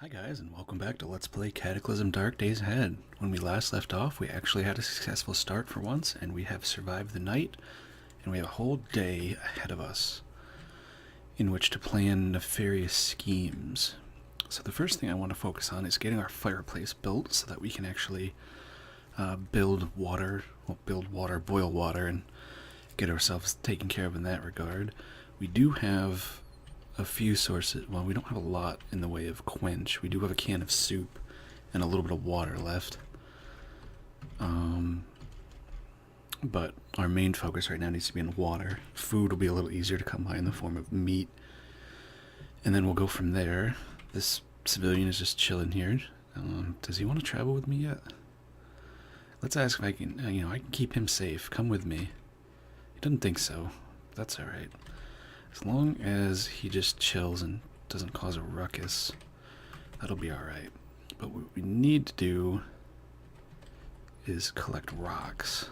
Hi guys, and welcome back to Let's Play Cataclysm Dark Days Ahead. When we last left off, we actually had a successful start for once, and we have survived the night, and we have a whole day ahead of us in which to plan nefarious schemes. So the first thing I want to focus on is getting our fireplace built so that we can actually boil water, and get ourselves taken care of in that regard. We do have a few sources. Well, we don't have a lot in the way of quench. We do have a can of soup and a little bit of water left. But our main focus right now needs to be on water. Food will be a little easier to come by in the form of meat. And then we'll go from there. This civilian is just chilling here. Does he want to travel with me yet? Let's ask if I can, I can keep him safe. Come with me. He doesn't think so. That's alright. As long as he just chills and doesn't cause a ruckus, that'll be alright. But what we need to do is collect rocks.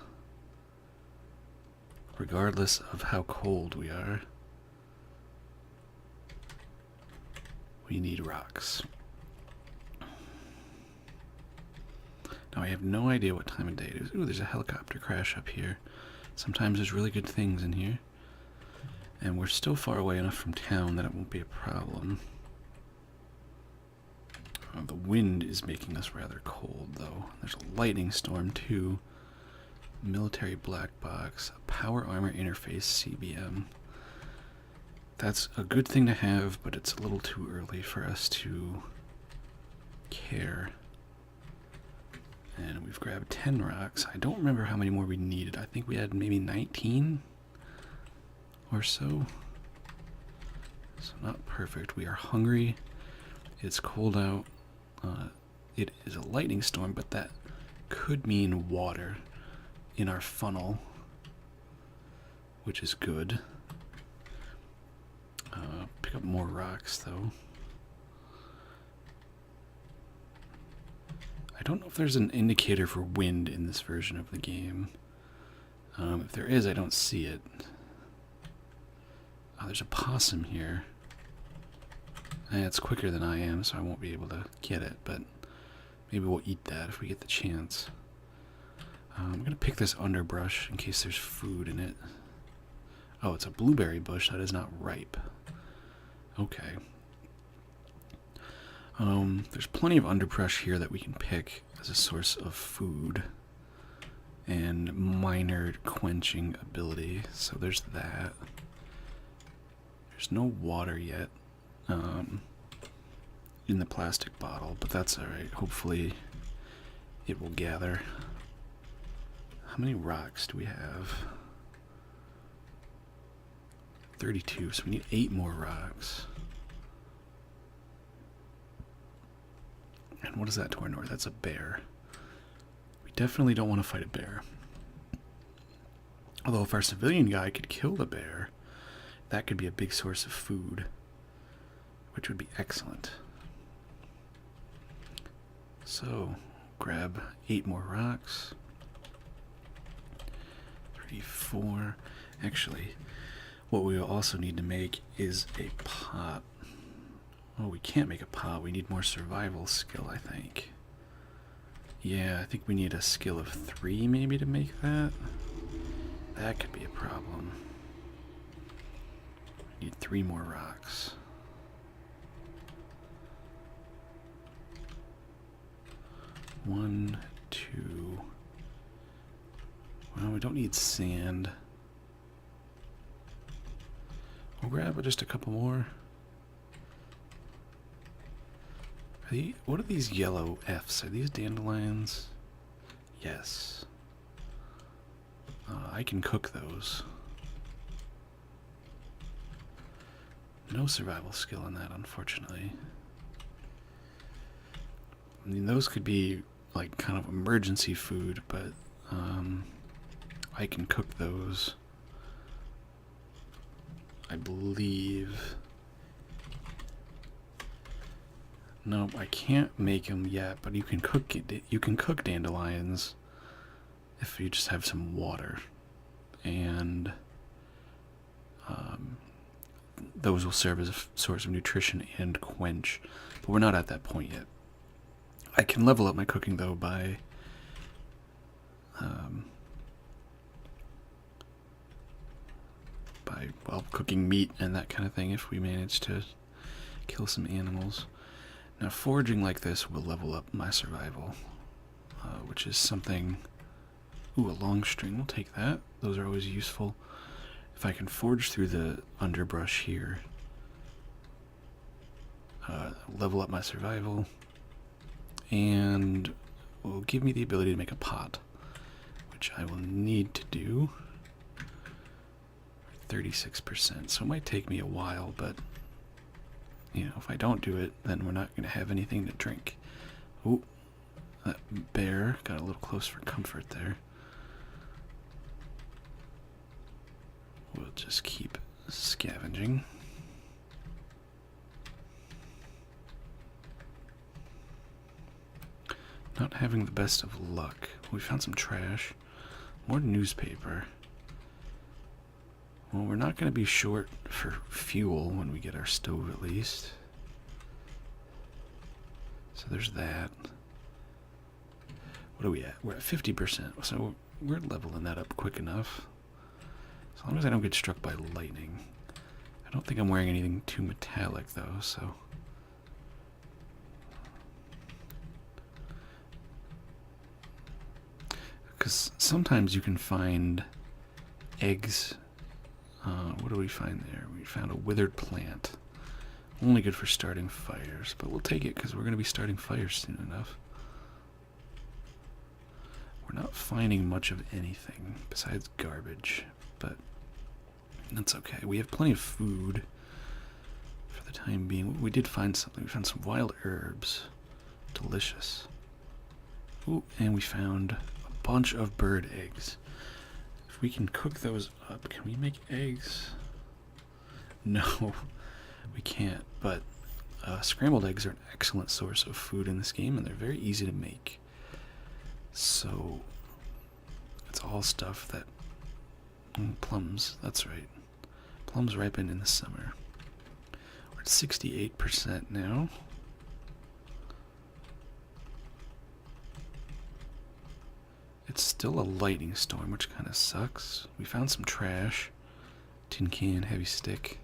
Regardless of how cold we are, we need rocks. Now I have no idea what time of day it is. Ooh, there's a helicopter crash up here. Sometimes there's really good things in here. And we're still far away enough from town that it won't be a problem. The wind is making us rather cold, though. There's a lightning storm, too. Military black box. A power armor interface CBM. That's a good thing to have, but it's a little too early for us to care. And we've grabbed 10 rocks. I don't remember how many more we needed. I think we had maybe 19 or so. So not perfect. We are hungry. It's cold out. It is a lightning storm, but that could mean water in our funnel, which is good. Pick up more rocks, though. I don't know if there's an indicator for wind in this version of the game. If there is, I don't see it. Oh, there's a possum here. It's quicker than I am, so I won't be able to get it, but maybe we'll eat that if we get the chance. I'm going to pick this underbrush in case there's food in it. Oh, it's a blueberry bush that is not ripe. Okay. There's plenty of underbrush here that we can pick as a source of food and minor quenching ability, so there's that. There's no water yet in the plastic bottle, but that's alright. Hopefully it will gather. How many rocks do we have? 32, so we need 8 more rocks. And what is that to our north? That's a bear. We definitely don't want to fight a bear. Although if our civilian guy could kill the bear, that could be a big source of food, which would be excellent. So, grab 8 more rocks. 34. Actually, what we will also need to make is a pot. Oh, we can't make a pot. We need more survival skill, I think. Yeah, I think we need a skill of 3 maybe to make that. That could be a problem. We need 3 more rocks. One, 2. Well, we don't need sand. We'll grab just a couple more. What are these yellow Fs? Are these dandelions? Yes. I can cook those. No survival skill in that, unfortunately. I mean, those could be like kind of emergency food, but I can cook those. I believe. Nope, I can't make them yet, but you can cook it. You can cook dandelions if you just have some water, and those will serve as a source of nutrition and quench. But we're not at that point yet. I can level up my cooking, though, by well, cooking meat and that kind of thing if we manage to kill some animals. Now, foraging like this will level up my survival, which is something... Ooh, a long string, we'll take that. Those are always useful. If I can forage through the underbrush here, level up my survival, and will give me the ability to make a pot, which I will need to do. 36%, so it might take me a while, but you know, if I don't do it, then we're not going to have anything to drink. Ooh, that bear got a little close for comfort there. We'll just keep scavenging. Not having the best of luck. We found some trash. More newspaper. Well, we're not going to be short for fuel when we get our stove, at least. So there's that. What are we at? We're at 50%, so we're leveling that up quick enough. As long as I don't get struck by lightning. I don't think I'm wearing anything too metallic, though, so... Because sometimes you can find eggs. What do we find there? We found a withered plant. Only good for starting fires, but we'll take it because we're going to be starting fires soon enough. We're not finding much of anything besides garbage, but that's okay. We have plenty of food for the time being. We did find something. We found some wild herbs. Delicious. Ooh, and we found a bunch of bird eggs. If we can cook those up, can we make eggs? No, we can't, but scrambled eggs are an excellent source of food in this game, and they're very easy to make. So, it's all stuff that... plums, that's right. Plums ripen in the summer. We're at 68% now. It's still a lightning storm, which kind of sucks. We found some trash. Tin can, heavy stick.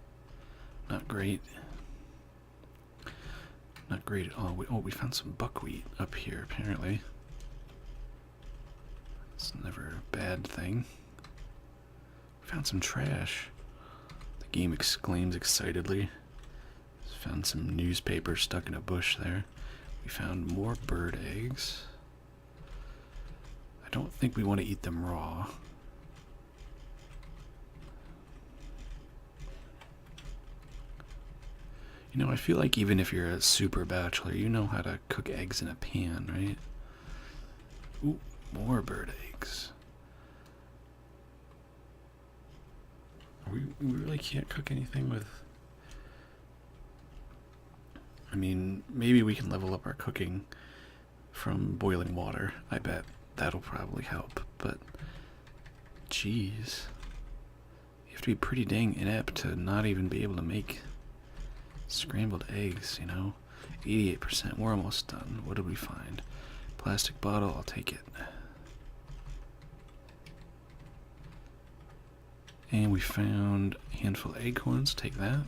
Not great. Not great at all. We found some buckwheat up here, apparently. It's never a bad thing. We found some trash. The game exclaims excitedly. Found some newspaper stuck in a bush there. We found more bird eggs. I don't think we want to eat them raw. You know, I feel like even if you're a super bachelor, you know how to cook eggs in a pan, right? Ooh, more bird eggs. We really can't cook anything with... I mean, maybe we can level up our cooking from boiling water. I bet that'll probably help, but... Jeez. You have to be pretty dang inept to not even be able to make scrambled eggs, you know? 88%, we're almost done. What did we find? Plastic bottle, I'll take it. And we found a handful of acorns, take that.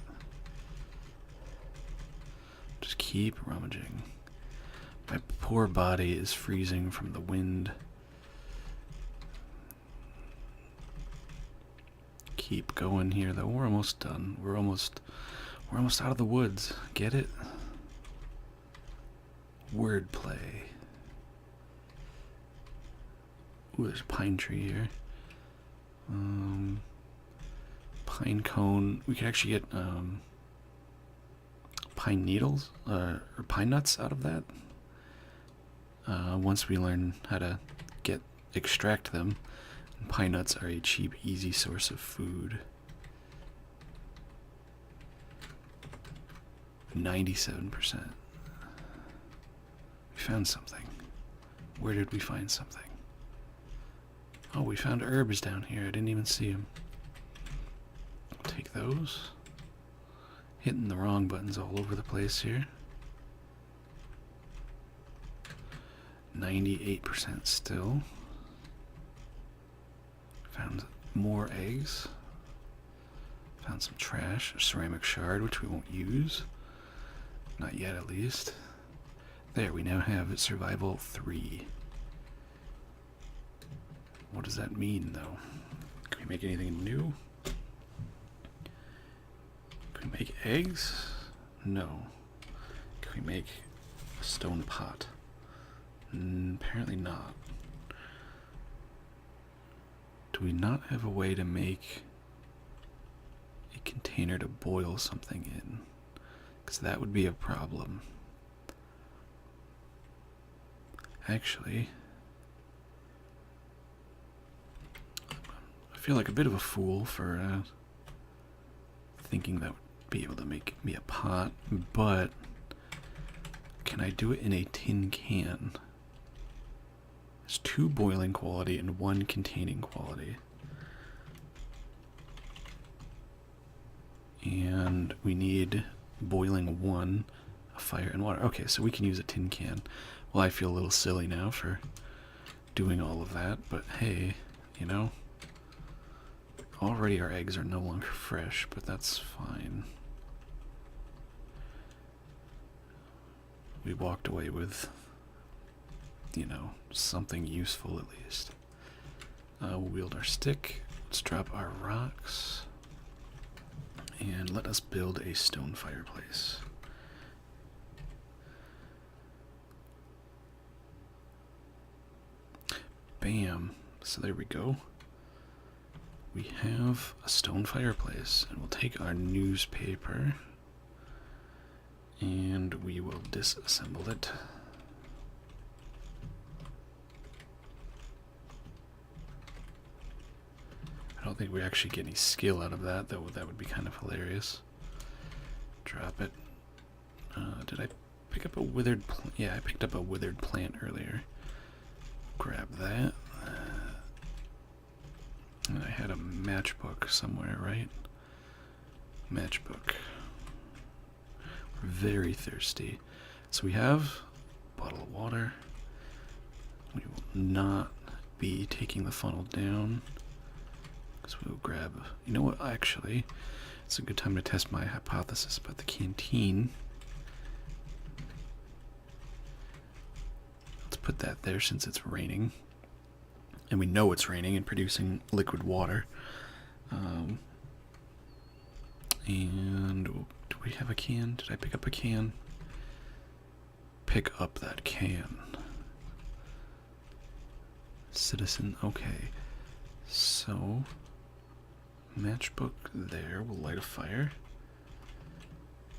Just keep rummaging. My poor body is freezing from the wind. Keep going here though, we're almost done. We're almost out of the woods. Get it? Wordplay. Ooh, there's a pine tree here. Pine cone. We could actually get pine needles or pine nuts out of that. Once we learn how to extract them. And pine nuts are a cheap, easy source of food. 97%. We found something. Where did we find something? Oh, we found herbs down here. I didn't even see them. I'll take those. Hitting the wrong buttons all over the place here. 98% still. Found more eggs. Found some trash, a ceramic shard, which we won't use. Not yet, at least. There, we now have survival 3. What does that mean, though? Can we make anything new? Can we make eggs? No. Can we make a stone pot? Apparently not. Do we not have a way to make a container to boil something in? Because that would be a problem. Actually, I feel like a bit of a fool for thinking that would be able to make me a pot, but can I do it in a tin can? There's 2 boiling quality and 1 containing quality. And we need boiling 1, a fire and water. Okay, so we can use a tin can. Well, I feel a little silly now for doing all of that, but hey, you know, already our eggs are no longer fresh, but that's fine. We walked away with, you know, something useful at least. We'll wield our stick. Let's drop our rocks. And let us build a stone fireplace. Bam. So there we go. We have a stone fireplace, and we'll take our newspaper and we will disassemble it. I don't think we actually get any skill out of that, though. That would be kind of hilarious. Drop it. Did I pick up a withered plant? Yeah, I picked up a withered plant earlier. Grab that. And I had a matchbook somewhere, right? Matchbook. We're very thirsty. So we have a bottle of water. We will not be taking the funnel down. So we'll grab, you know what, actually, it's a good time to test my hypothesis about the canteen. Let's put that there since it's raining. And we know it's raining and producing liquid water. And do we have a can? Did I pick up a can? Pick up that can. Citizen, okay. So, matchbook there, we'll light a fire.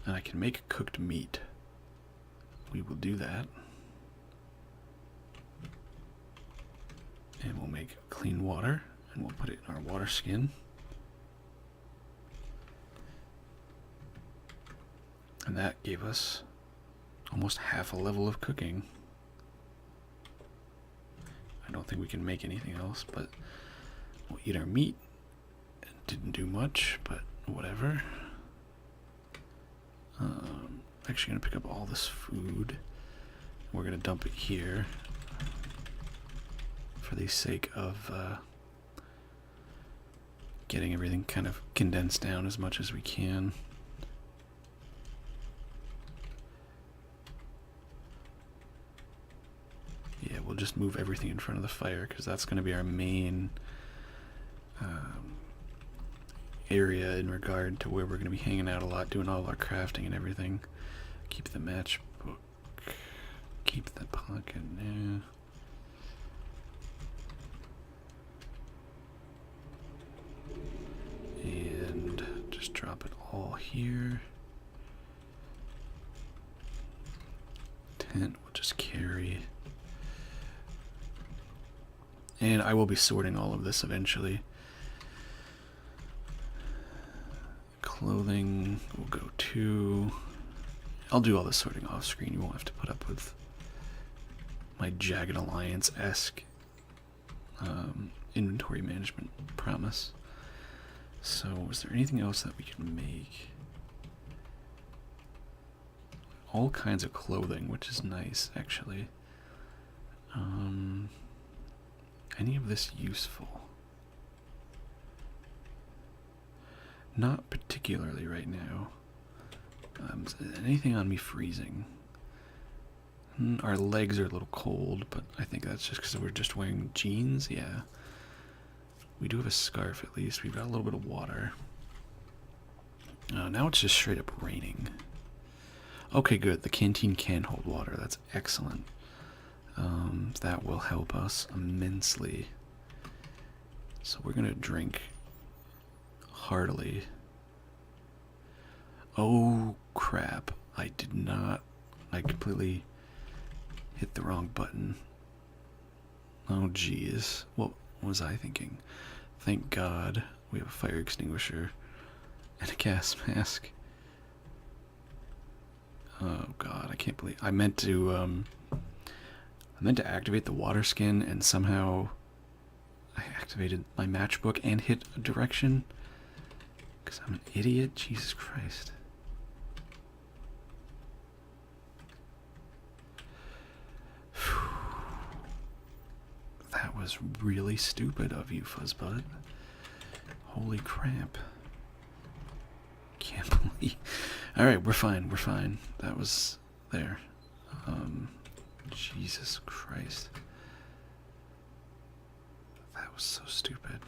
And I can make cooked meat. We will do that. And we'll make clean water, and we'll put it in our water skin. And that gave us almost half a level of cooking. I don't think we can make anything else, but we'll eat our meat. It didn't do much, but whatever. Actually gonna pick up all this food. We're gonna dump it here for the sake of getting everything kind of condensed down as much as we can. Yeah, we'll just move everything in front of the fire because that's going to be our main area in regard to where we're going to be hanging out a lot, doing all of our crafting and everything. Keep the matchbook. Keep the pocket now. And just drop it all here. Tent we'll just carry. And I will be sorting all of this eventually. Clothing will go to... I'll do all the sorting off screen. You won't have to put up with my Jagged Alliance-esque inventory management promise. So, is there anything else that we can make? all kinds of clothing, which is nice, actually. Any of this useful? Not particularly right now. Anything on me freezing? Our legs are a little cold, but I think that's just because we're just wearing jeans. Yeah. We do have a scarf at least. We've got a little bit of water. Now it's just straight up raining. Okay, good. The canteen can hold water. That's excellent. That will help us immensely. So we're going to drink heartily. Oh, crap. I did not. I completely hit the wrong button. Oh, geez. What was I thinking? Thank God we have a fire extinguisher and a gas mask. Oh, God. I can't believe... I meant to activate the water skin, and somehow I activated my matchbook and hit a direction. Because I'm an idiot. Jesus Christ. That was really stupid of you, Fuzzbud. Holy crap. Can't believe... Alright, we're fine, we're fine. That was... there. Jesus Christ. That was so stupid.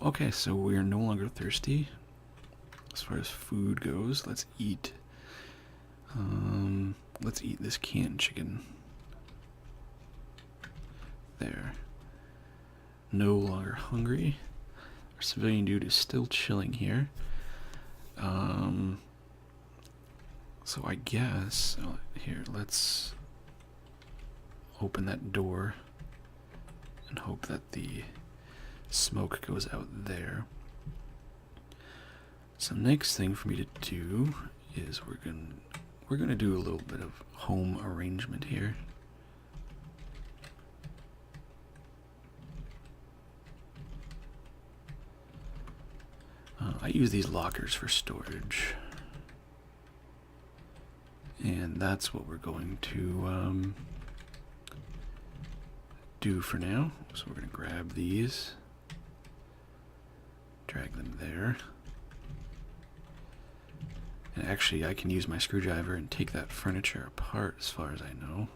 Okay, so we are no longer thirsty. As far as food goes, let's eat. Let's eat this canned chicken. There. No longer hungry. Our civilian dude is still chilling here. So I guess... here, let's open that door and hope that the smoke goes out there. So next thing for me to do is we're gonna do a little bit of home arrangement here. I use these lockers for storage. And that's what we're going to do for now. So we're going to grab these, drag them there. And actually, I can use my screwdriver and take that furniture apart as far as I know.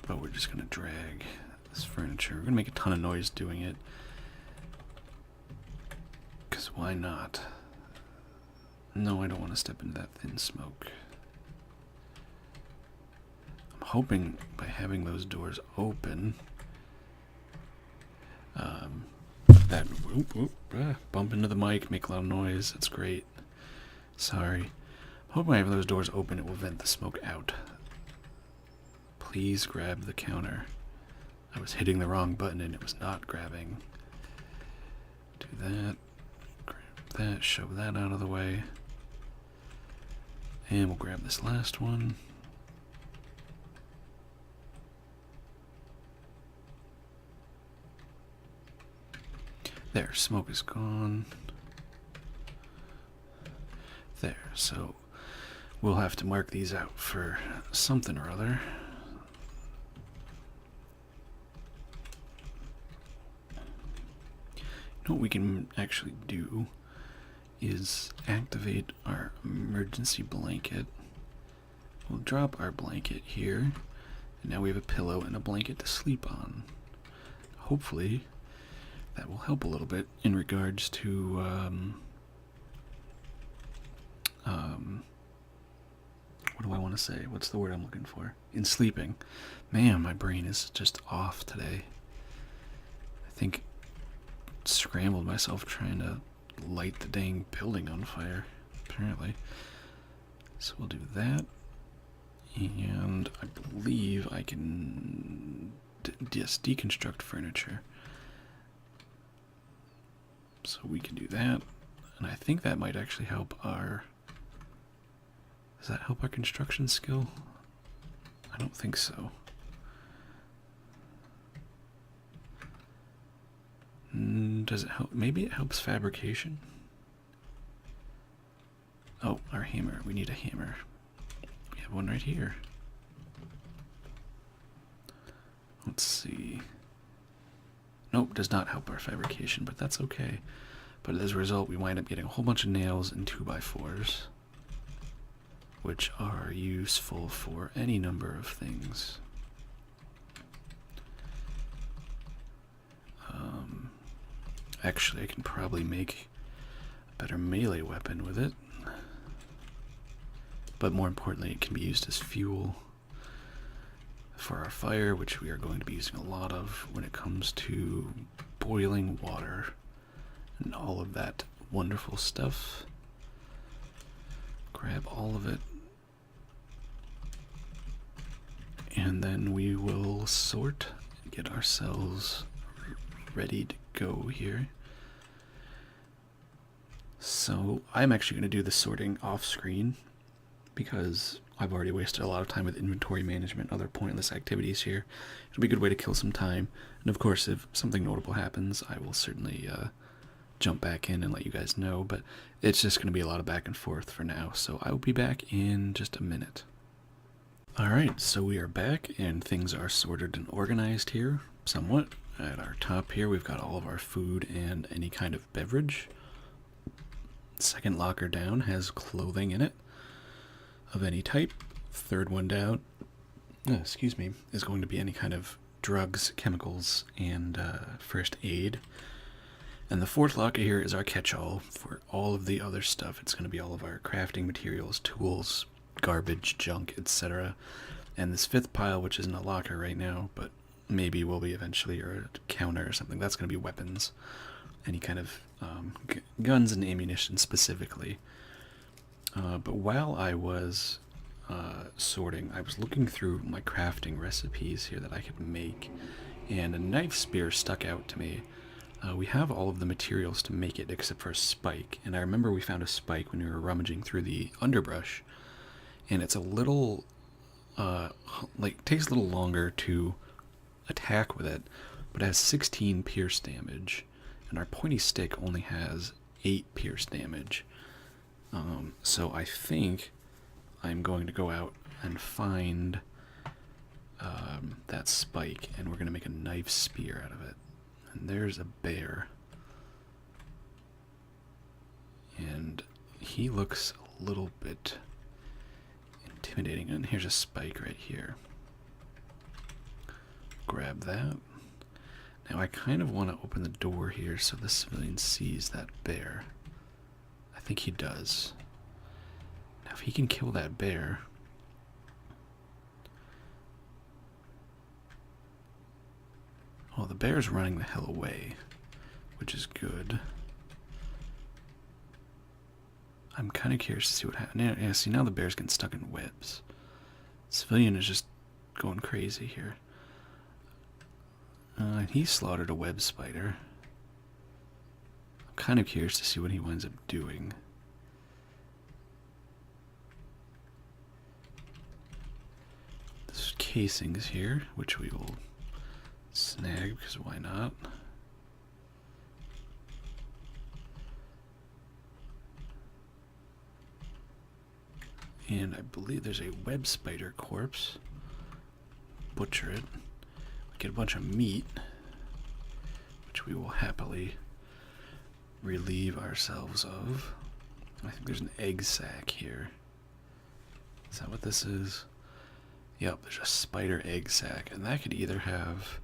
But we're just going to drag this furniture. We're going to make a ton of noise doing it. Because why not? No, I don't want to step into that thin smoke. I'm hoping by having those doors open, that bump into the mic, make a lot of noise. That's great. Sorry. I'm hoping by having those doors open, it will vent the smoke out. Please grab the counter. I was hitting the wrong button and it was not grabbing. Do that. Grab that. Shove that out of the way. And we'll grab this last one. There, smoke is gone. There, so we'll have to mark these out for something or other. You know what we can actually do is activate our emergency blanket. We'll drop our blanket here, and now we have a pillow and a blanket to sleep on. Hopefully that will help a little bit in regards to what do I want to say? What's the word I'm looking for? In sleeping. Man, my brain is just off today. I think scrambled myself trying to light the dang building on fire, apparently. So we'll do that. And I believe I can just deconstruct furniture. So we can do that. And I think that might actually help our... Does that help our construction skill? I don't think so. Does it help? Maybe it helps fabrication. Oh, our hammer. We need a hammer. We have one right here. Let's see. Nope, does not help our fabrication, but that's okay. But as a result, we wind up getting a whole bunch of nails and 2x4s, which are useful for any number of things. Actually, I can probably make a better melee weapon with it. But more importantly, it can be used as fuel for our fire, which we are going to be using a lot of when it comes to boiling water and all of that wonderful stuff. Grab all of it. And then we will sort, get ourselves ready to go here. So I'm actually going to do the sorting off screen because I've already wasted a lot of time with inventory management, other pointless activities here. It'll be a good way to kill some time. And of course, if something notable happens, I will certainly jump back in and let you guys know. But it's just going to be a lot of back and forth for now. So I will be back in just a minute. Alright, so we are back and things are sorted and organized here, somewhat. At our top here, we've got all of our food and any kind of beverage. Second locker down has clothing in it of any type. Third one down, is going to be any kind of drugs, chemicals, and first aid. And the fourth locker here is our catch-all for all of the other stuff. It's going to be all of our crafting materials, tools, garbage, junk, etc. And this fifth pile, which isn't a locker right now, but maybe will be eventually, or a counter or something, that's going to be weapons. Any kind of guns and ammunition specifically. But while I was sorting, I was looking through my crafting recipes here that I could make, and a knife spear stuck out to me. We have all of the materials to make it except for a spike, and I remember we found a spike when we were rummaging through the underbrush, and it's a little, takes a little longer to attack with it, but it has 16 pierce damage, and our pointy stick only has 8 pierce damage. So I think I'm going to go out and find that spike, and we're going to make a knife spear out of it. And there's a bear. And he looks a little bit intimidating. And here's a spike right here. Grab that. Now I kind of want to open the door here so the civilian sees that bear. I think he does. Now if he can kill that bear... Well, the bear's running the hell away, which is good. I'm kind of curious to see what happens. Yeah, see, now the bear's getting stuck in webs. Civilian is just going crazy here. He slaughtered a web spider. I'm kind of curious to see what he winds up doing. There's casings here, which we will snag, because why not? And I believe there's a web spider corpse. Butcher it. Get a bunch of meat, which we will happily relieve ourselves of. I think there's an egg sack here. Is that what this is? Yep, there's a spider egg sack, and that could either have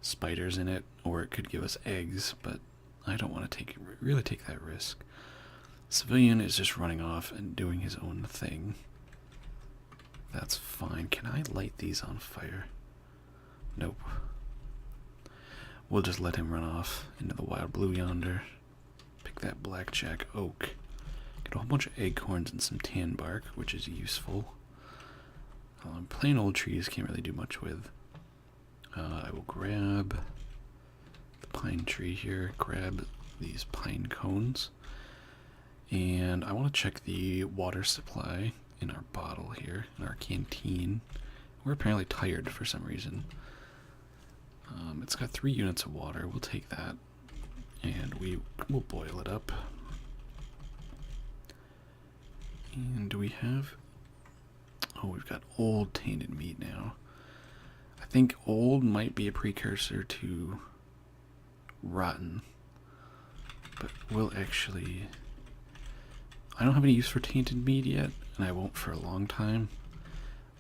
spiders in it, or it could give us eggs, but I don't want to really take that risk. Civilian is just running off and doing his own thing. That's fine. Can I light these on fire? Nope. We'll just let him run off into the wild blue yonder. Pick that blackjack oak. Get a whole bunch of acorns and some tan bark, which is useful. Plain old trees can't really do much with. I will grab the pine tree here, grab these pine cones, and I want to check the water supply in our bottle here, in our canteen. We're apparently tired for some reason. It's got 3 units of water, we'll take that. and we will boil it up. And do we have... Oh, we've got old tainted meat now. I think old might be a precursor to rotten. But we'll actually... I don't have any use for tainted meat yet, and I won't for a long time.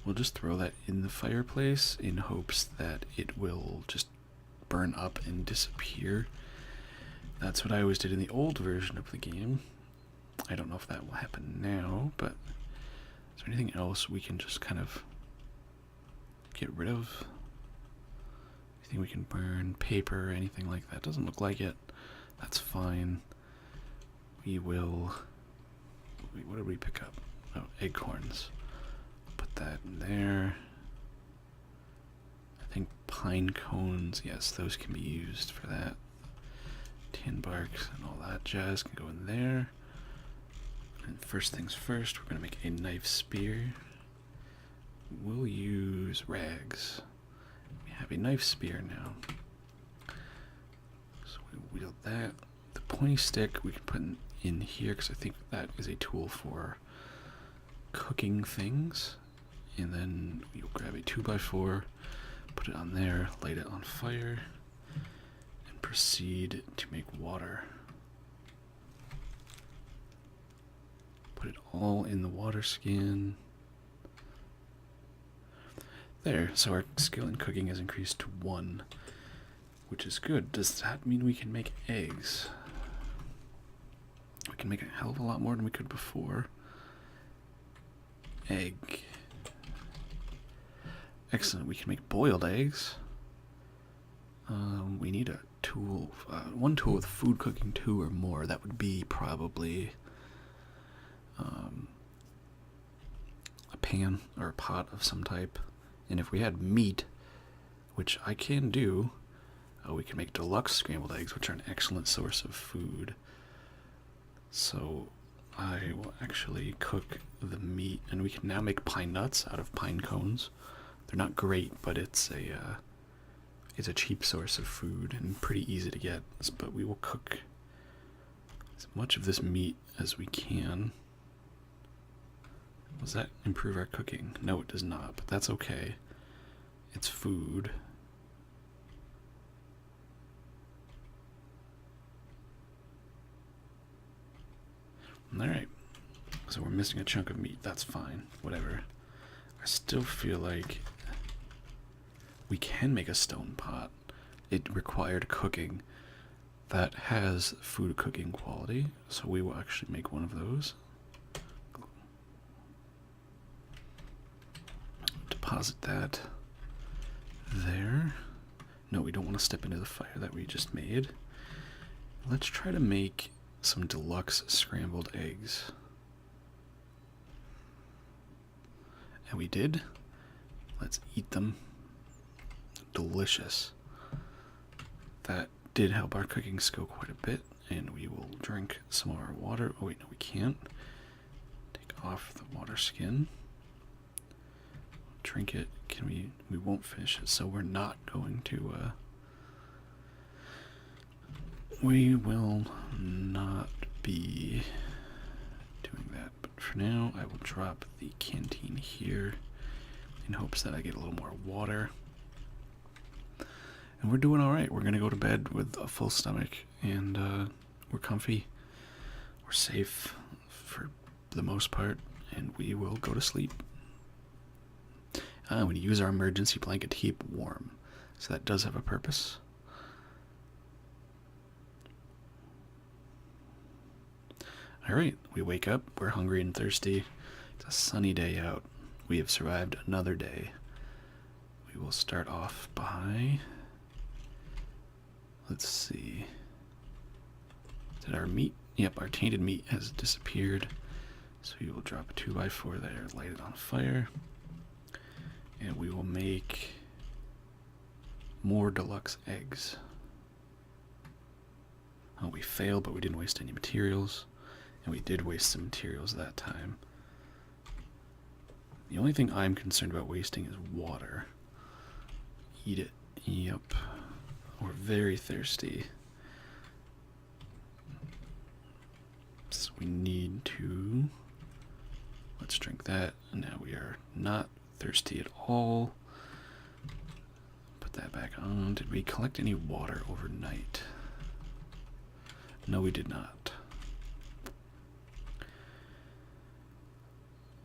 We'll just throw that in the fireplace in hopes that it will just burn up and disappear. That's what I always did in the old version of the game. I don't know if that will happen now, but is there anything else we can just kind of get rid of? Anything we can burn? Paper, anything like that? Doesn't look like it. That's fine. We will... Wait, what did we pick up? Oh, acorns. Put that in there. I think pine cones, yes, those can be used for that. Tin barks and all that jazz can go in there. And first things first, we're going to make a knife spear. We'll use rags. We have a knife spear now. So we wield that. The pointy stick we can put in here because I think that is a tool for cooking things. And then we'll grab a 2x4, put it on there, light it on fire, and proceed to make water. Put it all in the water skin. There, so our skill in cooking has increased to 1, which is good. Does that mean we can make eggs? We can make a hell of a lot more than we could before. Egg. Excellent, we can make boiled eggs. We need a tool, one tool with food cooking 2 or more. That would be probably a pan or a pot of some type. And if we had meat, which I can do, we can make deluxe scrambled eggs, which are an excellent source of food. So I will actually cook the meat, and we can now make pine nuts out of pine cones. They're not great, but it's a cheap source of food and pretty easy to get. But we will cook as much of this meat as we can. Does that improve our cooking? No, it does not, but that's okay. It's food. Alright, so we're missing a chunk of meat. That's fine, whatever. I still feel like we can make a stone pot. It required cooking. That has food cooking quality, so we will actually make one of those. Deposit that there. No, we don't want to step into the fire that we just made. Let's try to make some deluxe scrambled eggs. And we did. Let's eat them. Delicious. That did help our cooking skill quite a bit, and we will drink some of our water. Oh wait, no, we can't. Take off the water skin. Drink it. Can we won't finish it, so we're not going to we will not be doing that. But for now, I will drop the canteen here in hopes that I get a little more water. And we're doing alright. We're going to go to bed with a full stomach, and we're comfy. We're safe for the most part, and we will go to sleep. We use our emergency blanket to keep warm, so that does have a purpose. Alright, we wake up, we're hungry and thirsty. It's a sunny day out. We have survived another day. We will start off by... Let's see. Did our meat? Yep, our tainted meat has disappeared. So we will drop a 2x4 there, light it on fire. And we will make more deluxe eggs. Oh, we failed, but we didn't waste any materials. And we did waste some materials that time. The only thing I'm concerned about wasting is water. Eat it. Yep. We're very thirsty. So we need to... Let's drink that. Now we are not thirsty at all. Put that back on. Did we collect any water overnight? No, we did not.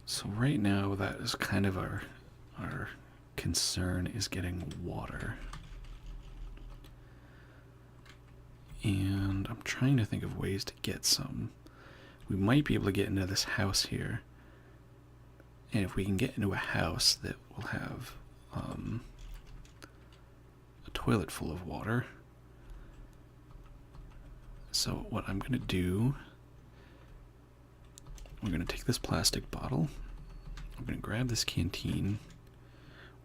So right now, that is kind of our concern, is getting water. And I'm trying to think of ways to get some. We might be able to get into this house here. And if we can get into a house that will have a toilet full of water. So what I'm going to do, we're going to take this plastic bottle. I'm going to grab this canteen.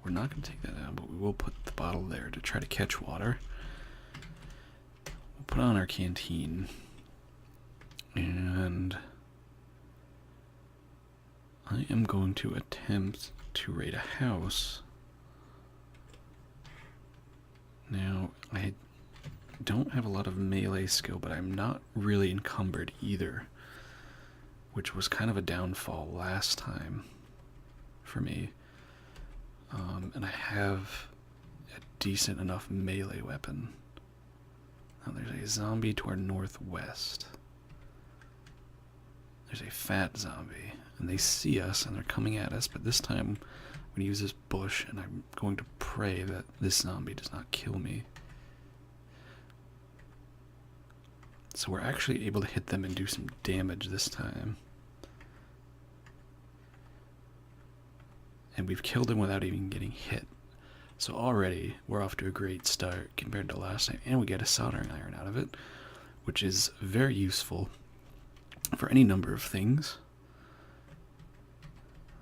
We're not going to take that out, but we will put the bottle there to try to catch water. We'll put on our canteen. And I am going to attempt to raid a house. Now, I don't have a lot of melee skill, but I'm not really encumbered either, which was kind of a downfall last time for me. And I have a decent enough melee weapon. Now there's a zombie to our northwest. There's a fat zombie, and they see us and they're coming at us, but this time I'm going to use this bush and I'm going to pray that this zombie does not kill me. So we're actually able to hit them and do some damage this time. And we've killed him without even getting hit. So already we're off to a great start compared to last time, and we get a soldering iron out of it, which is very useful for any number of things.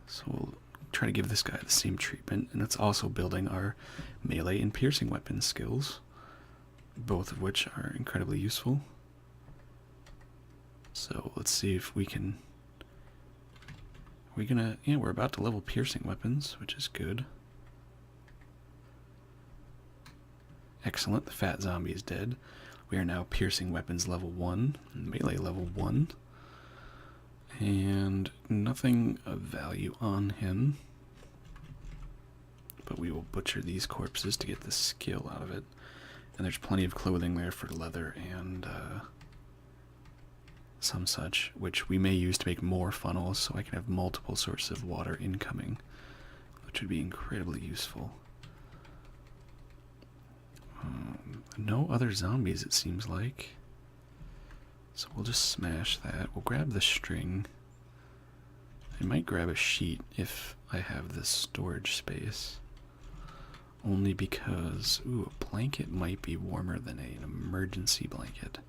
So we'll try to give this guy the same treatment, and it's also building our melee and piercing weapon skills, both of which are incredibly useful. So let's see if we can... we're about to level piercing weapons, which is good. Excellent, the fat zombie is dead. We are now piercing weapons level 1, melee level 1. And nothing of value on him. But we will butcher these corpses to get the skill out of it. And there's plenty of clothing there for leather and some such, which we may use to make more funnels so I can have multiple sources of water incoming, which would be incredibly useful. No other zombies, it seems like. So we'll just smash that. We'll grab the string. I might grab a sheet if I have this storage space. Only because, ooh, a blanket might be warmer than an emergency blanket.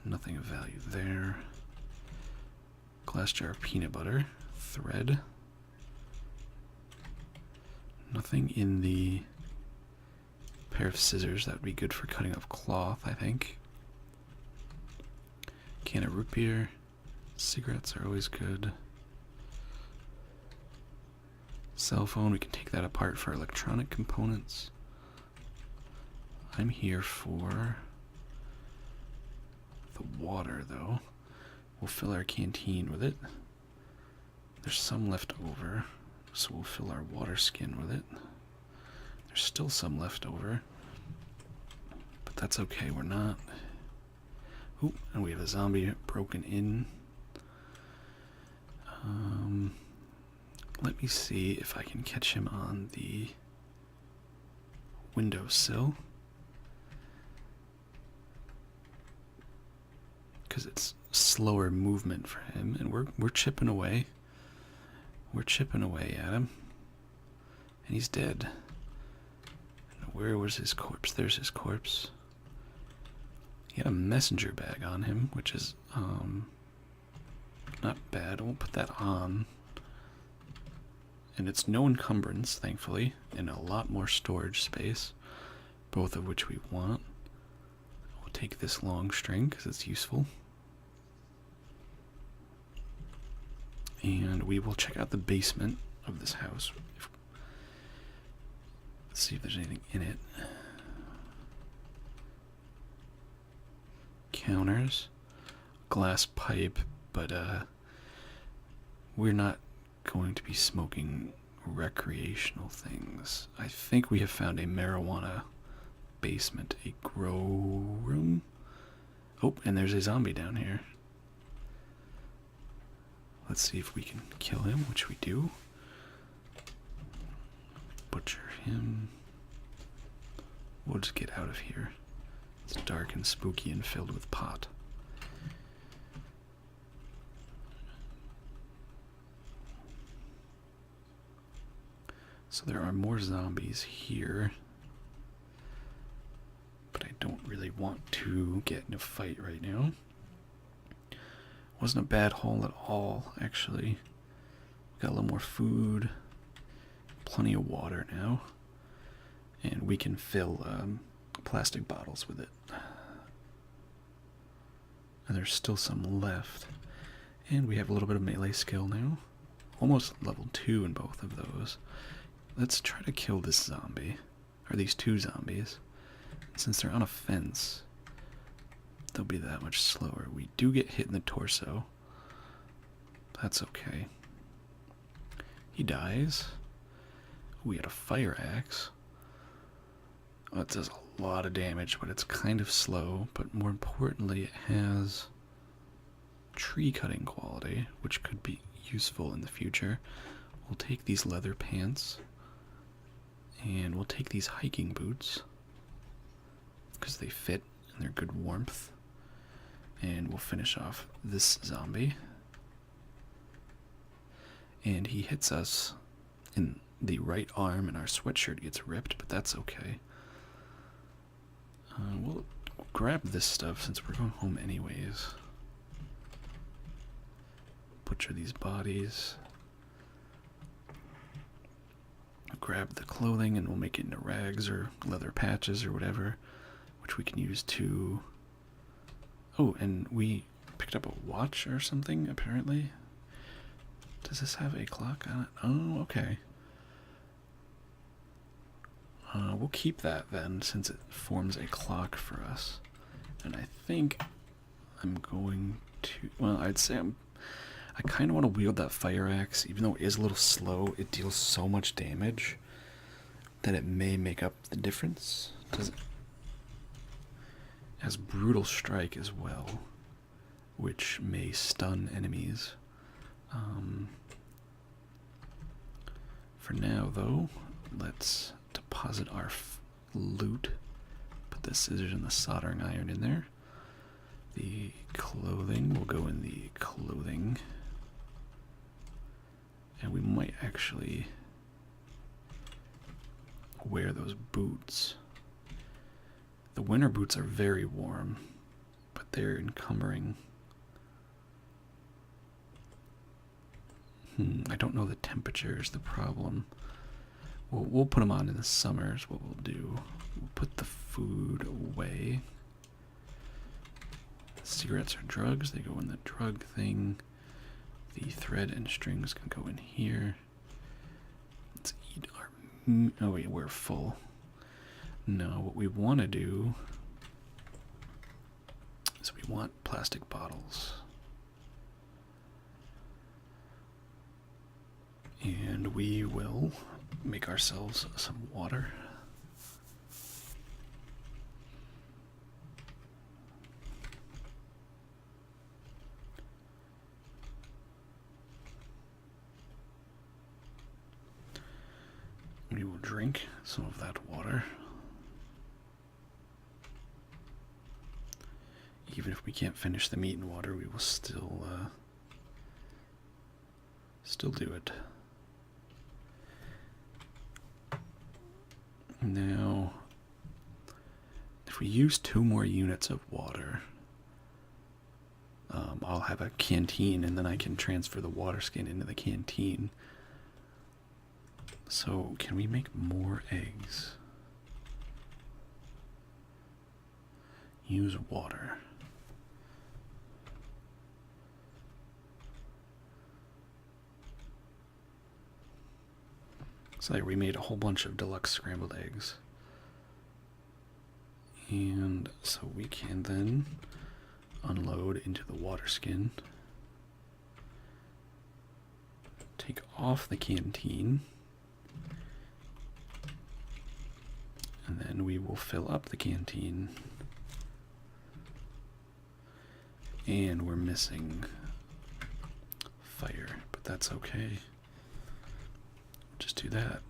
Nothing of value there. Glass jar of peanut butter. Thread. Nothing in the pair of scissors. That would be good for cutting off cloth, I think. Can of root beer. Cigarettes are always good. Cell phone, we can take that apart for electronic components. I'm here for the water, though. We'll fill our canteen with it. There's some left over, so we'll fill our water skin with it. There's still some left over, but that's okay, we're not. Ooh, and we have a zombie broken in. Let me see if I can catch him on the windowsill, because it's slower movement for him, and we're chipping away. We're chipping away at him, and he's dead. And where was his corpse? There's his corpse. He had a messenger bag on him, which is not bad. We'll put that on. And it's no encumbrance, thankfully, and a lot more storage space, both of which we want. We'll take this long string because it's useful. And we will check out the basement of this house. Let's see if there's anything in it. Counters. glass pipe, but we're not going to be smoking recreational things. I think we have found a marijuana basement, a grow room. Oh, and there's a zombie down here. Let's see if we can kill him, which we do. Butcher him. We'll just get out of here. It's dark and spooky and filled with pot. So there are more zombies here. But I don't really want to get in a fight right now. Wasn't a bad haul at all, actually. Got a little more food. Plenty of water now. And we can fill plastic bottles with it. And there's still some left. And we have a little bit of melee skill now. Almost level 2 in both of those. Let's try to kill this zombie. Or these two zombies. Since they're on a fence, they'll be that much slower. We do get hit in the torso. That's okay. He dies. We had a fire axe. Oh, it does a lot of damage, but it's kind of slow. But more importantly, it has tree cutting quality, which could be useful in the future. We'll take these leather pants. And we'll take these hiking boots. Because they fit and they're good warmth. And we'll finish off this zombie. And he hits us in the right arm and our sweatshirt gets ripped, but that's okay. We'll grab this stuff since we're going home anyways. Butcher these bodies. Grab the clothing and we'll make it into rags or leather patches or whatever, which we can use to... Oh, and we picked up a watch or something, apparently. Does this have a clock on it? Oh, okay. We'll keep that then, since it forms a clock for us. And I think I'm going to... Well, I'd say I kind of want to wield that fire axe. Even though it is a little slow, it deals so much damage that it may make up the difference. Does it has brutal strike as well, which may stun enemies. For now, though, let's deposit our loot. Put the scissors and the soldering iron in there. The clothing will go in the clothing. And we might actually wear those boots. The winter boots are very warm, but they're encumbering. I don't know the temperature is the problem. We'll put them on in the summer is what we'll do. We'll put the food away. Cigarettes are drugs. They go in the drug thing. The thread and strings can go in here. Let's eat our... Oh wait, we're full. No, what we want to do is we want plastic bottles. And we will make ourselves some water. We will drink some of that water. Even if we can't finish the meat and water, we will still do it. Now, if we use 2 more units of water, I'll have a canteen, and then I can transfer the water skin into the canteen. So, can we make more eggs? Use water. So there, we made a whole bunch of deluxe scrambled eggs. And so we can then unload into the water skin. Take off the canteen. And then we will fill up the canteen. And we're missing fire, but that's okay. Just do that.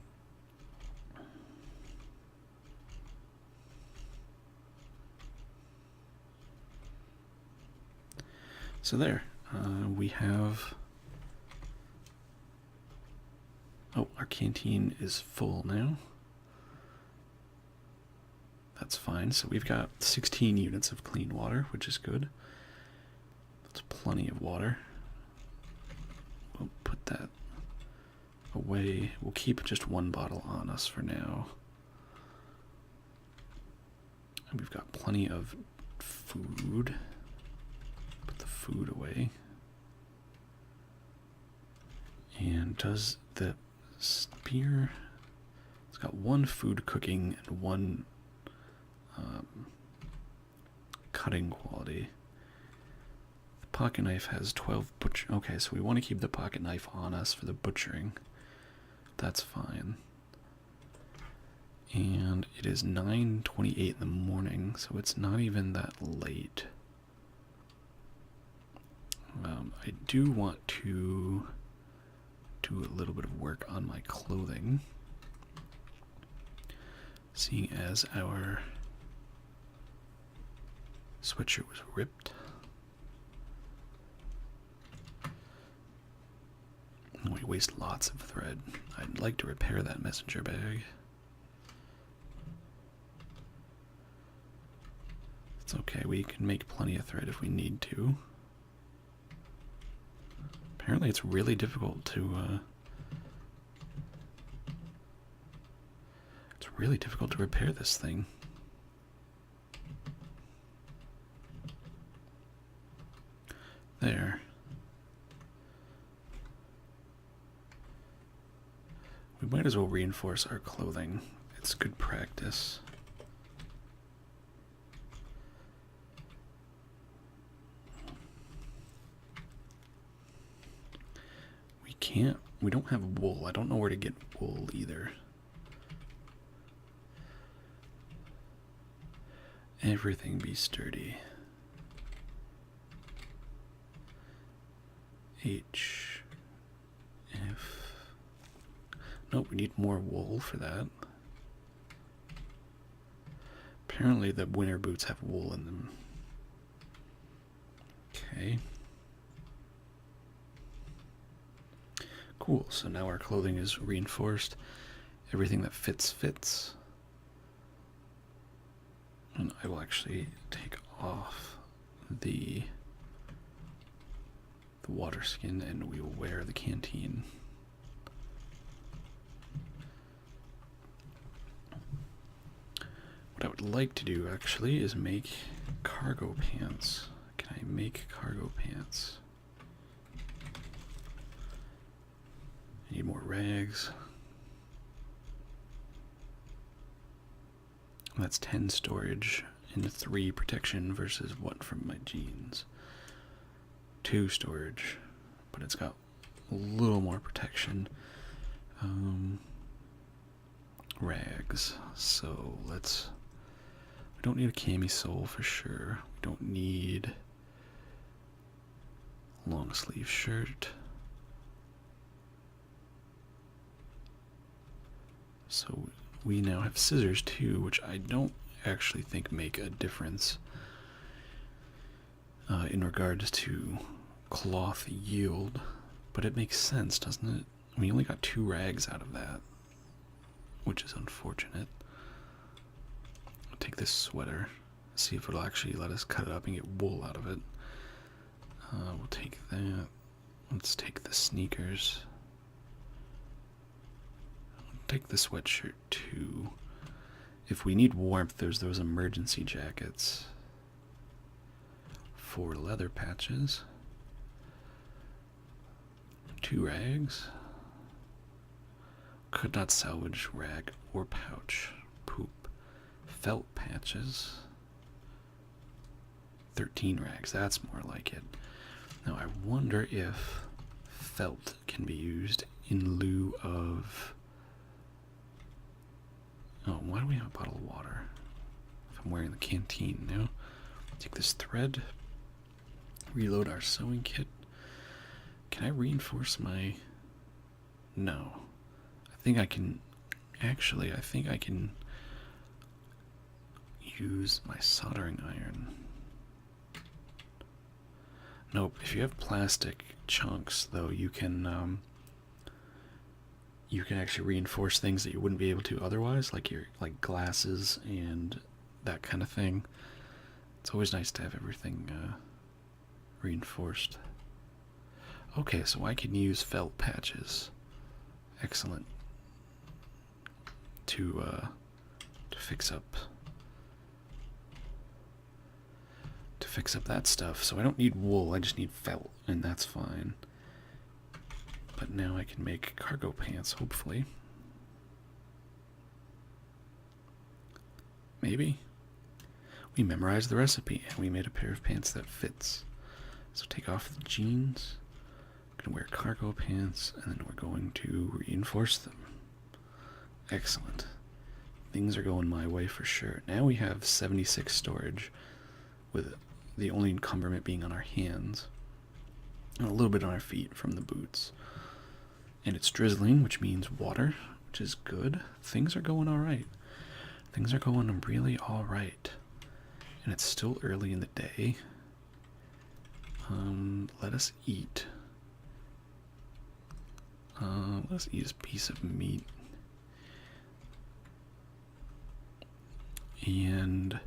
So there, we have, oh, our canteen is full now. That's fine, so we've got 16 units of clean water, which is good. That's plenty of water. We'll put that away. We'll keep just one bottle on us for now. And we've got plenty of food. Put the food away. And does the spear... It's got one food cooking and one cutting quality. The pocket knife has 12 butcher... Okay, so we want to keep the pocket knife on us for the butchering. That's fine. And it is 9:28 in the morning, so it's not even that late. I do want to do a little bit of work on my clothing, seeing as our sweatshirt was ripped. We waste lots of thread. I'd like to repair that messenger bag. It's okay, we can make plenty of thread if we need to. Apparently it's really difficult to repair this thing. There. We might as well reinforce our clothing. It's good practice. We don't have wool. I don't know where to get wool either. Everything be sturdy. H, F. Nope, we need more wool for that. Apparently the winter boots have wool in them. Okay. Cool, so now our clothing is reinforced. Everything that fits, fits. And I will actually take off the water skin and we will wear the canteen. What I would like to do actually is make cargo pants. Can I make cargo pants? I need more rags. That's 10 storage and 3 protection versus what from my jeans? 2 storage, but it's got a little more protection. Rags. So let's. We don't need a camisole for sure. We don't need a long sleeve shirt. So we now have scissors too, which I don't actually think make a difference in regards to cloth yield, but it makes sense, doesn't it? We only got 2 rags out of that, which is unfortunate. I'll take this sweater, see if it'll actually let us cut it up and get wool out of it. We'll take that. Let's take the sneakers. Take the sweatshirt too. If we need warmth, there's those emergency jackets. 4 leather patches. 2 rags. Could not salvage rag or pouch. Poop. Felt patches. 13 rags. That's more like it. Now I wonder if felt can be used in lieu of... Oh, why do we have a bottle of water? If I'm wearing the canteen now. Take this thread. Reload our sewing kit. Can I reinforce my... No. I think I can... Actually, I think I can use my soldering iron. Nope, if you have plastic chunks, though, you can actually reinforce things that you wouldn't be able to otherwise, like glasses and that kind of thing. It's always nice to have everything reinforced. Okay, so I can use felt patches. Excellent. To fix up that stuff. So I don't need wool, I just need felt, and that's fine. But now I can make cargo pants, hopefully. Maybe. We memorized the recipe and we made a pair of pants that fits. So take off the jeans. I'm gonna wear cargo pants, and then we're going to reinforce them. Excellent. Things are going my way for sure. Now we have 76 storage, with the only encumberment being on our hands, and a little bit on our feet from the boots. And it's drizzling, which means water, which is good. Things are going alright. Things are going really alright. And it's still early in the day. Let us eat. Let's eat a piece of meat. And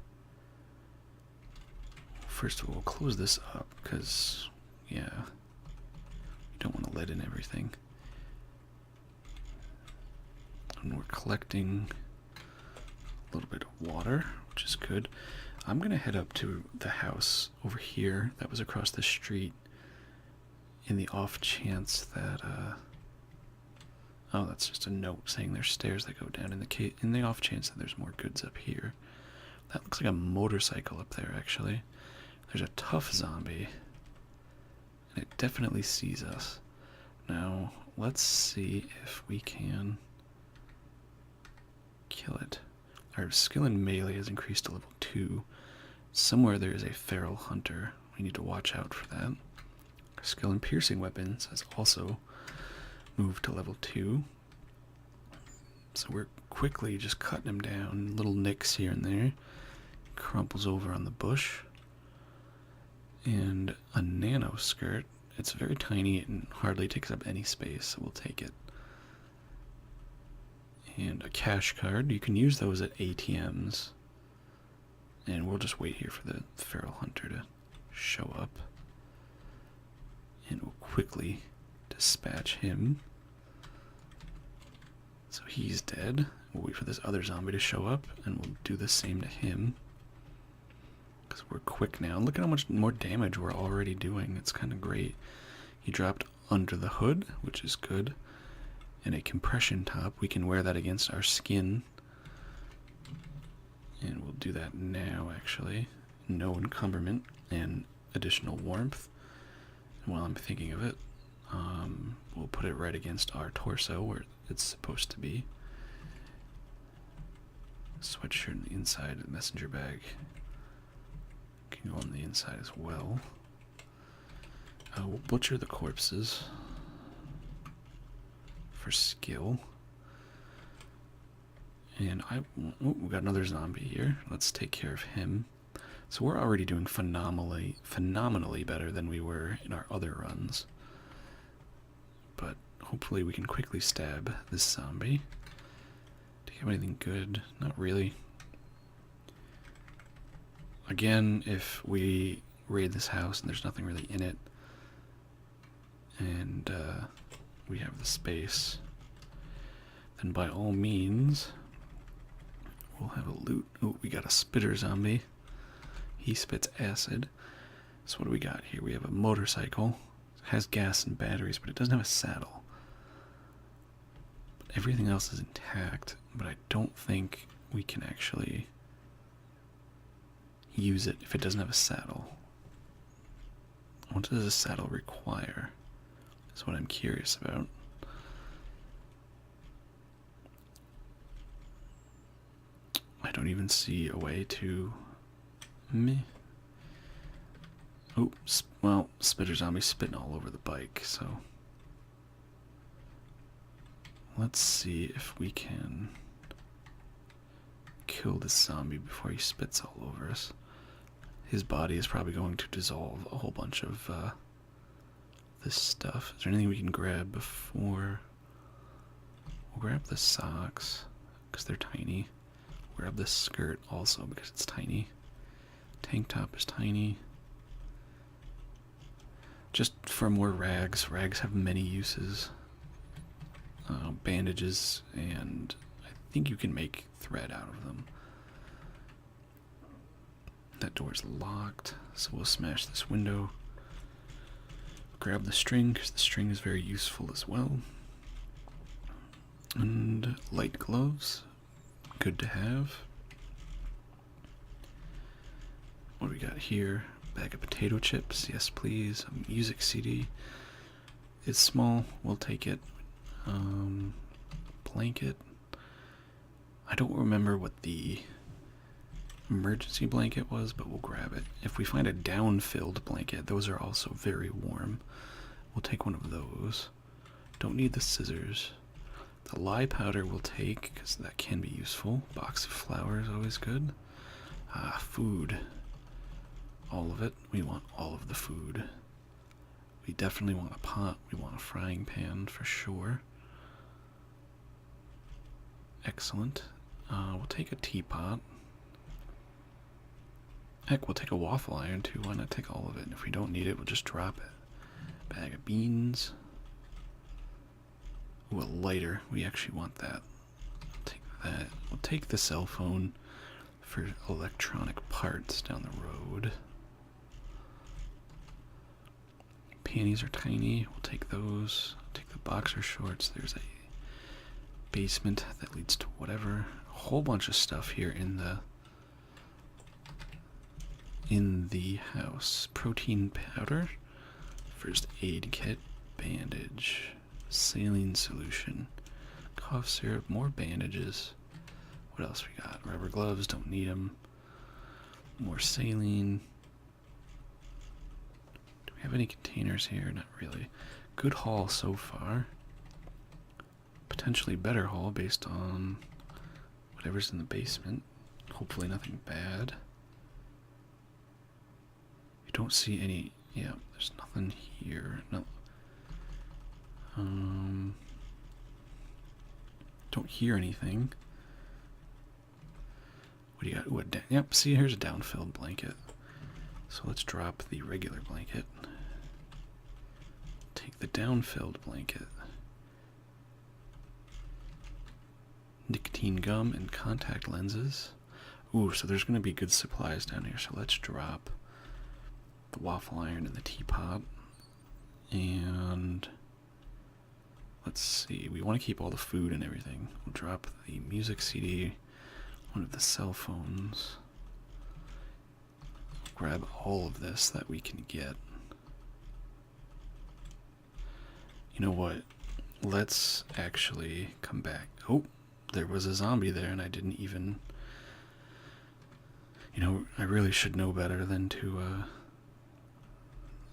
first of all, we'll close this up because, yeah, we don't want to let in everything. And we're collecting a little bit of water, which is good. I'm going to head up to the house over here that was across the street in the off chance that, oh, that's just a note saying there's stairs that go down in the off chance that there's more goods up here. That looks like a motorcycle up there, actually. There's a tough zombie, and it definitely sees us. Now, let's see if we can kill it. Our skill in melee has increased to level 2. Somewhere there is a feral hunter. We need to watch out for that. Our skill in piercing weapons has also moved to level 2. So we're quickly just cutting him down. Little nicks here and there. Crumples over on the bush. And a nano skirt. It's very tiny and hardly takes up any space, so we'll take it. And a cash card. You can use those at ATMs. And we'll just wait here for the feral hunter to show up. And we'll quickly dispatch him. So he's dead. We'll wait for this other zombie to show up, and we'll do the same to him. Because we're quick now. Look at how much more damage we're already doing. It's kind of great. He dropped under the hood, which is good. And a compression top. We can wear that against our skin. And we'll do that now, actually. No encumberment and additional warmth. And while I'm thinking of it, we'll put it right against our torso where it's supposed to be. Sweatshirt on the inside, the messenger bag can go on the inside as well. We'll butcher the corpses for skill. And we got another zombie here. Let's take care of him. So we're already doing phenomenally better than we were in our other runs. But hopefully we can quickly stab this zombie. Do you have anything good? Not really. Again, if we raid this house and there's nothing really in it, and we have the space, then by all means, we'll have a loot. Oh, we got a spitter zombie. He spits acid. So what do we got here? We have a motorcycle. It has gas and batteries, but it doesn't have a saddle. But everything else is intact, but I don't think we can actually use it if it doesn't have a saddle? What does a saddle require? Is what I'm curious about. I don't even see a way to... Meh. Oh, well, Spitter Zombie's spitting all over the bike, so... Let's see if we can kill this zombie before he spits all over us. His body is probably going to dissolve a whole bunch of this stuff. Is there anything we can grab before? We'll grab the socks, because they're tiny. We'll grab this skirt also, because it's tiny. Tank top is tiny. Just for more rags. Rags have many uses. Bandages, and I think you can make thread out of them. That door's locked, so we'll smash this window. Grab the string, because the string is very useful as well. And light gloves, good to have. What do we got here? Bag of potato chips, yes please. A music CD. It's small, we'll take it. Blanket. I don't remember what the emergency blanket was, but we'll grab it. If we find a down-filled blanket, those are also very warm. We'll take one of those. Don't need the scissors. The lye powder we'll take, because that can be useful. Box of flour is always good. Food. All of it. We want all of the food. We definitely want a pot. We want a frying pan for sure. Excellent. We'll take a teapot. Heck, we'll take a waffle iron too. Why not take all of it? And if we don't need it, we'll just drop it. Bag of beans. Ooh, a lighter. We actually want that. Take that. We'll take the cell phone for electronic parts down the road. Panties are tiny. We'll take those. Take the boxer shorts. There's a basement that leads to whatever. A whole bunch of stuff here in the house. Protein powder. First aid kit. Bandage. Saline solution. Cough syrup. More bandages. What else we got? Rubber gloves. Don't need them. More saline. Do we have any containers here? Not really. Good haul so far. Potentially better haul based on whatever's in the basement. Hopefully nothing bad. You don't see any... Yeah, there's nothing here. No. Don't hear anything. What do you got? Ooh, yep, see, here's a down-filled blanket. So let's drop the regular blanket. Take the down-filled blanket. Nicotine gum and contact lenses. Ooh, so there's going to be good supplies down here. So let's drop the waffle iron and the teapot. And let's see. We want to keep all the food and everything. We'll drop the music CD, one of the cell phones. Grab all of this that we can get. You know what? Let's actually come back. Oh, there was a zombie there and I didn't even... You know, I really should know better than to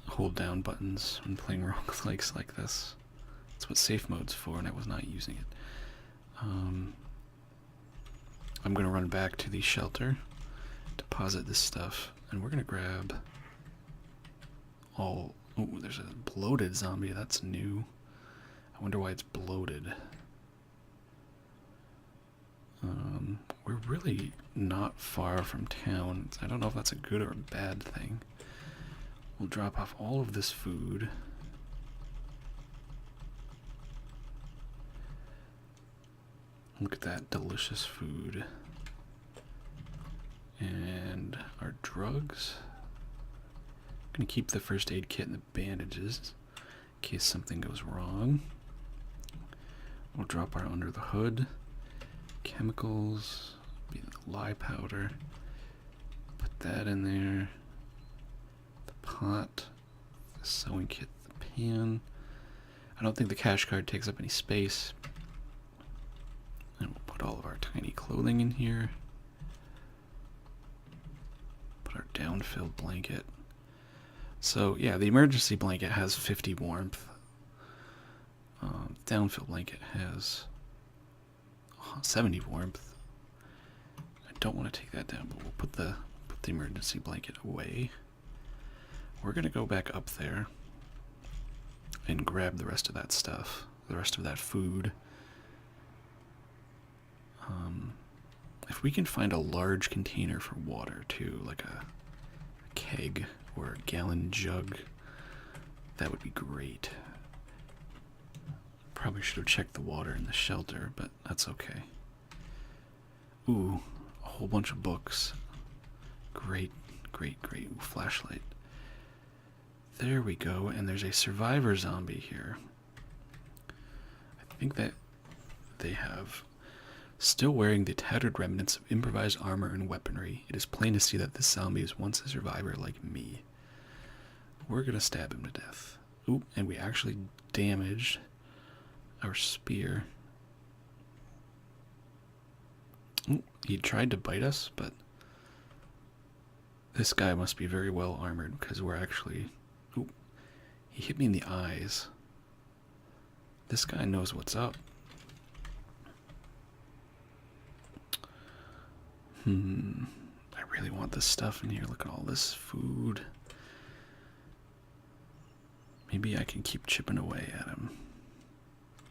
hold down buttons when playing roguelikes like this. That's what safe mode's for, and I was not using it. I'm going to run back to the shelter, deposit this stuff, and we're going to grab all... Oh, there's a bloated zombie. That's new. I wonder why it's bloated. We're really not far from town. I don't know if that's a good or a bad thing. We'll drop off all of this food. Look at that delicious food. And our drugs. I'm gonna keep the first aid kit and the bandages in case something goes wrong. We'll drop our under the hood. Chemicals, be the lye powder, that in there. The pot, the sewing kit, the pan. I don't think the cash card takes up any space. And we'll put all of our tiny clothing in here. Put our down-filled blanket. So yeah, the emergency blanket has 50 warmth. Down-filled blanket has 70 warmth. I don't want to take that down, but we'll put the emergency blanket away. We're gonna go back up there and grab the rest of that stuff, the rest of that food. If we can find a large container for water too, like a keg or a gallon jug, that would be great. Probably should have checked the water in the shelter, but that's okay. Ooh, a whole bunch of books. Great, great, great. Ooh, flashlight. There we go, and there's a survivor zombie here. I think that they have still wearing the tattered remnants of improvised armor and weaponry. It is plain to see that this zombie is once a survivor like me. We're gonna stab him to death. Ooh, and we actually damaged our spear. Ooh, he tried to bite us, but this guy must be very well armored because we're actually... Ooh, he hit me in the eyes. This guy knows what's up. I really want this stuff in here. Look at all this food. Maybe I can keep chipping away at him.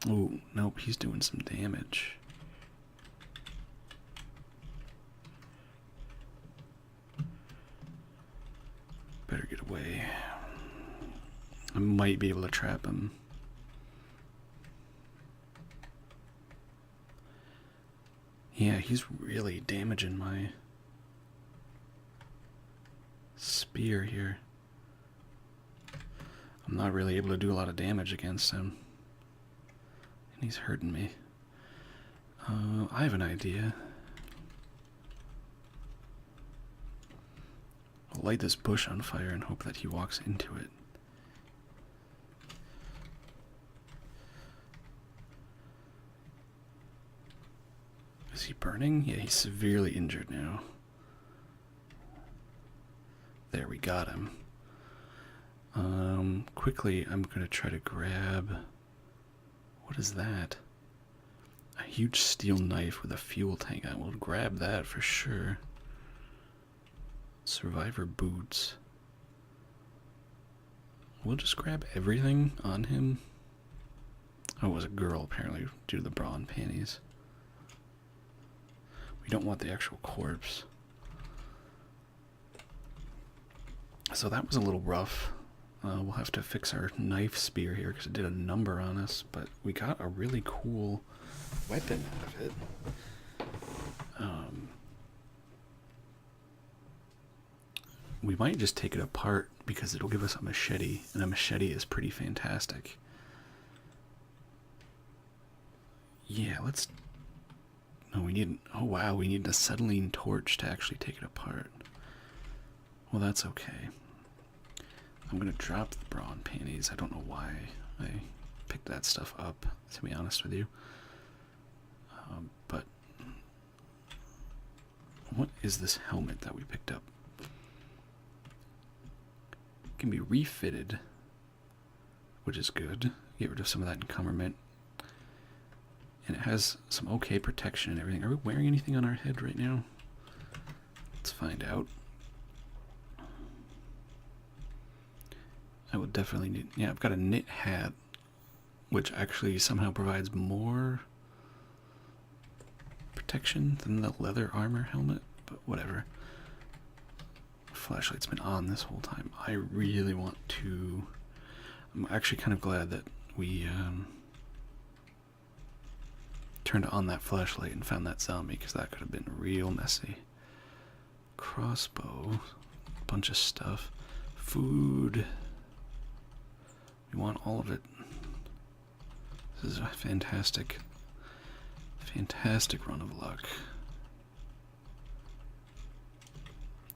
Ooh, nope, he's doing some damage. Better get away. I might be able to trap him. Yeah, he's really damaging my spear here. I'm not really able to do a lot of damage against him. And he's hurting me. I have an idea. I'll light this bush on fire and hope that he walks into it. Is he burning? Yeah, he's severely injured now. There, we got him. Quickly, I'm gonna try to grab... What is that? A huge steel knife with a fuel tank. I will grab that for sure. Survivor boots. We'll just grab everything on him. Oh, it was a girl, apparently, due to the bra and panties. We don't want the actual corpse. So that was a little rough. We'll have to fix our knife spear here because it did a number on us, but we got a really cool weapon out of it. We might just take it apart because it'll give us a machete, and a machete is pretty fantastic. Yeah, let's... Oh, we need... Oh, wow, we need an acetylene torch to actually take it apart. Well, that's okay. I'm gonna drop the bra and panties. I don't know why I picked that stuff up, to be honest with you. But... What is this helmet that we picked up? It can be refitted, which is good. Get rid of some of that encumberment. And it has some okay protection and everything. Are we wearing anything on our head right now? Let's find out. I would definitely need... Yeah, I've got a knit hat, which actually somehow provides more protection than the leather armor helmet, but whatever. Flashlight's been on this whole time. I really want to... I'm actually kind of glad that we turned on that flashlight and found that zombie, because that could have been real messy. Crossbow, a bunch of stuff. Food. We want all of it. This is a fantastic, fantastic run of luck.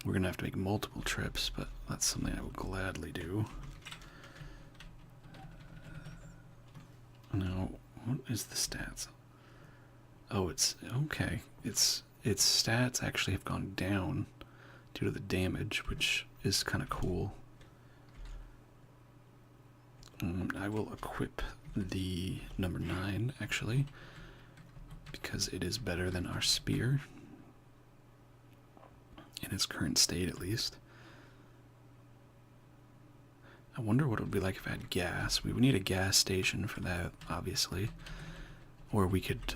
We're going to have to make multiple trips, but that's something I will gladly do. Now, what is the stats? Oh, it's okay. Its stats actually have gone down due to the damage, which is kind of cool. I will equip the number 9 actually, because it is better than our spear in its current state, at least. I wonder what it would be like if I had gas. We would need a gas station for that, obviously. Or we could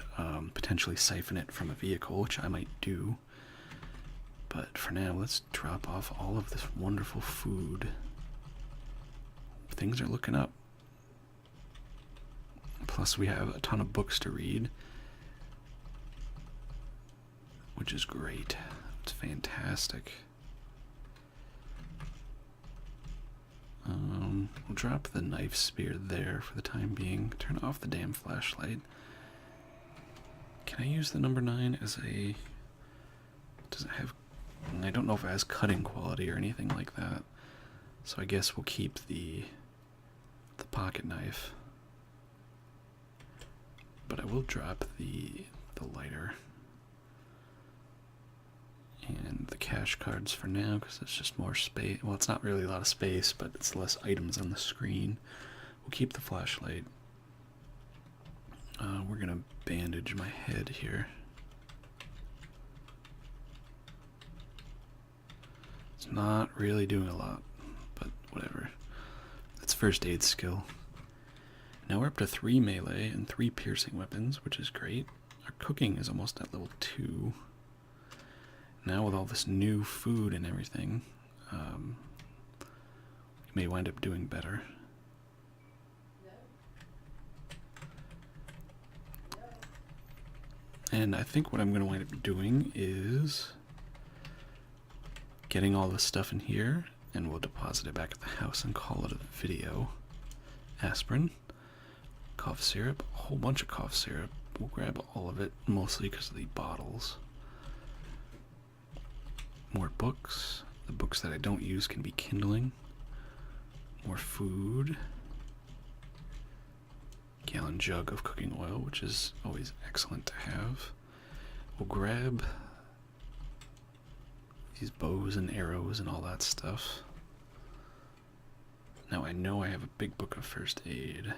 potentially siphon it from a vehicle, which I might do. But for now, let's drop off all of this wonderful food. Things are looking up. Plus, we have a ton of books to read, which is great. It's fantastic. We'll drop the knife spear there for the time being. Turn off the damn flashlight. Can I use the number 9 as a... Does it have... I don't know if it has cutting quality or anything like that. So I guess we'll keep the pocket knife. But I will drop the lighter. And the cash cards for now, because it's just more space. Well, it's not really a lot of space, but it's less items on the screen. We'll keep the flashlight. We're going to bandage my head here. It's not really doing a lot, but whatever. It's first aid skill. Now we're up to 3 melee and 3 piercing weapons, which is great. Our cooking is almost at level 2. Now with all this new food and everything, we may wind up doing better. And I think what I'm going to wind up doing is getting all this stuff in here, and we'll deposit it back at the house and call it a video. Aspirin, cough syrup, a whole bunch of cough syrup. We'll grab all of it, mostly because of the bottles. More books. The books that I don't use can be kindling. More food. Gallon jug of cooking oil, which is always excellent to have. We'll grab these bows and arrows and all that stuff. Now I know I have a big book of first aid.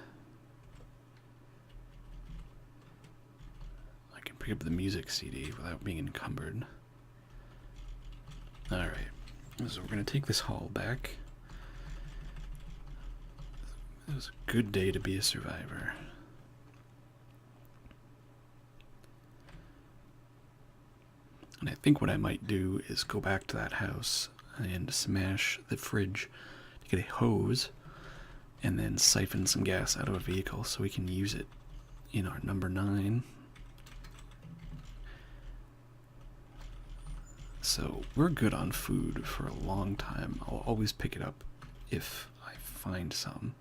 I can pick up the music CD without being encumbered. Alright, so we're going to take this haul back. It was a good day to be a survivor. And I think what I might do is go back to that house and smash the fridge to get a hose and then siphon some gas out of a vehicle so we can use it in our number 9. So we're good on food for a long time. I'll always pick it up if I find some.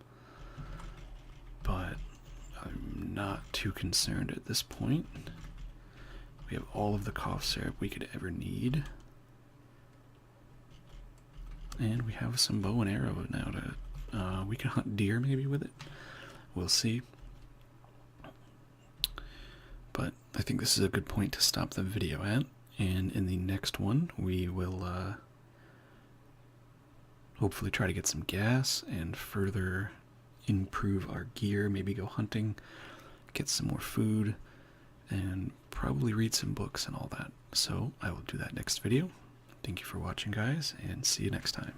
But I'm not too concerned at this point. We have all of the cough syrup we could ever need. And we have some bow and arrow now to... we can hunt deer maybe with it. We'll see. But I think this is a good point to stop the video at. And in the next one, we will hopefully try to get some gas and further improve our gear, maybe go hunting, get some more food, and probably read some books and all that. So I will do that next video. Thank you for watching, guys, and see you next time.